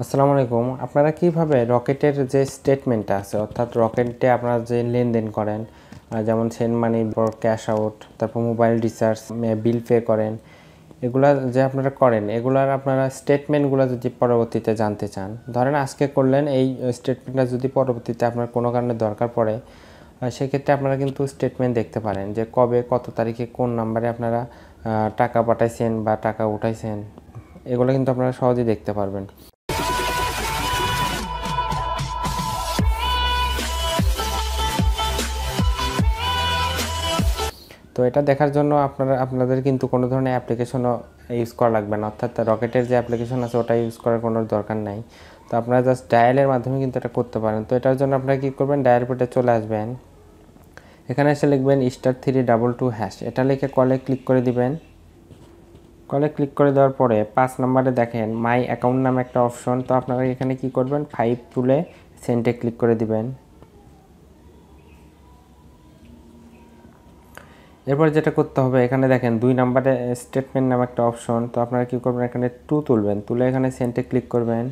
আসসালামু আলাইকুম। আপনারা কিভাবে রকেটের যে স্টেটমেন্টটা আছে অর্থাৎ রকেটে আপনারা যে লেনদেন করেন, যেমন সেন্ড মানি, ক্যাশ আউট, তারপর মোবাইল রিচার্জ, বিল পে করেন, এগুলা যে আপনারা করেন এগুলার আপনারা স্টেটমেন্টগুলো যদি পরবর্তীতে জানতে চান, ধরেন আজকে করলেন, এই স্টেটমেন্টটা যদি পরবর্তীতে আপনার কোনো কারণে দরকার পড়ে, সেক্ষেত্রে আপনারা কিন্তু স্টেটমেন্ট দেখতে পারেন যে কবে কত তারিখে কোন নাম্বারে আপনারা টাকা পাঠাইছেন বা টাকা উঠাইছেন, এগুলো কিন্তু আপনারা সহজেই দেখতে পারবেন। তো এটা দেখার জন্য আপনাদের কিন্তু কোনো ধরনের অ্যাপ্লিকেশনও ইউজ করা লাগবে না, অর্থাৎ রকেটের যে অ্যাপ্লিকেশন আছে ওটা ইউজ করার কোনো দরকার নাই। তো আপনারা জাস্ট ডায়ালের মাধ্যমে কিন্তু এটা করতে পারেন। তো এটার জন্য আপনারা কী করবেন, ডায়াল পেটে চলে আসবেন, এখানে এসে লিখবেন *322#, এটা লিখে কলে ক্লিক করে দিবেন। কলে ক্লিক করে দেওয়ার পরে 5 নম্বরে দেখেন মাই অ্যাকাউন্ট নামে একটা অপশন। তো আপনারা এখানে কি করবেন, 5 তুলে সেন্টে ক্লিক করে দিবেন। এরপর যেটা করতে হবে, এখানে দেখেন 2 নম্বরে স্টেটমেন্ট নামে একটা অপশন। তো আপনারা কী করবেন, এখানে 2 তুলবেন, তুলে এখানে সেন্টে ক্লিক করবেন।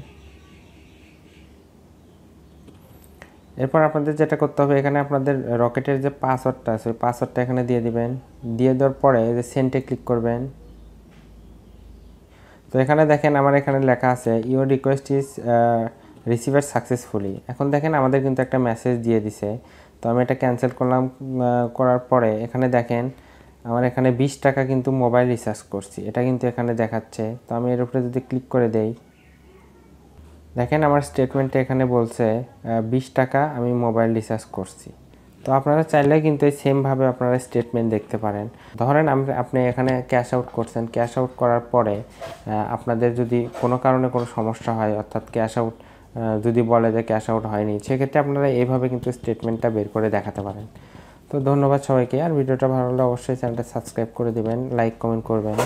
এরপর আপনাদের যেটা করতে হবে, এখানে আপনাদের রকেটের যে পাসওয়ার্ডটা আছে ওই পাসওয়ার্ডটা এখানে দিয়ে দিবেন। দিয়ে দেওয়ার পরে যে সেন্টে ক্লিক করবেন। তো এখানে দেখেন আমার এখানে লেখা আছে your request is receiver successfully. এখন দেখেন আমাদের কিন্তু একটা মেসেজ দিয়ে দিছে। তো আমি এটা ক্যান্সেল করলাম। করার পরে এখানে দেখেন আমার এখানে 20 টাকা কিন্তু মোবাইল রিচার্জ করছি, এটা কিন্তু এখানে দেখাচ্ছে। তো আমি এর উপরে যদি ক্লিক করে দেই, দেখেন আমার স্টেটমেন্টে এখানে বলছে 20 টাকা আমি মোবাইল রিচার্জ করছি। তো আপনারা চাইলে কিন্তু এই সেমভাবে আপনারা স্টেটমেন্ট দেখতে পারেন। ধরেন আপনি এখানে ক্যাশ আউট করছেন, ক্যাশ আউট করার পরে আপনাদের যদি কোনো কারণে কোনো সমস্যা হয়, অর্থাৎ ক্যাশ আউট যদি বলে যে ক্যাশ আউট হয়নি, সেক্ষেত্রে আপনারা এইভাবে কিন্তু স্টেটমেন্টটা বের করে দেখাতে পারেন। তো ধন্যবাদ সবাইকে। আর ভিডিওটা ভালো লাগলে অবশ্যই চ্যানেলটা সাবস্ক্রাইব করে দেবেন, লাইক কমেন্ট করবেন।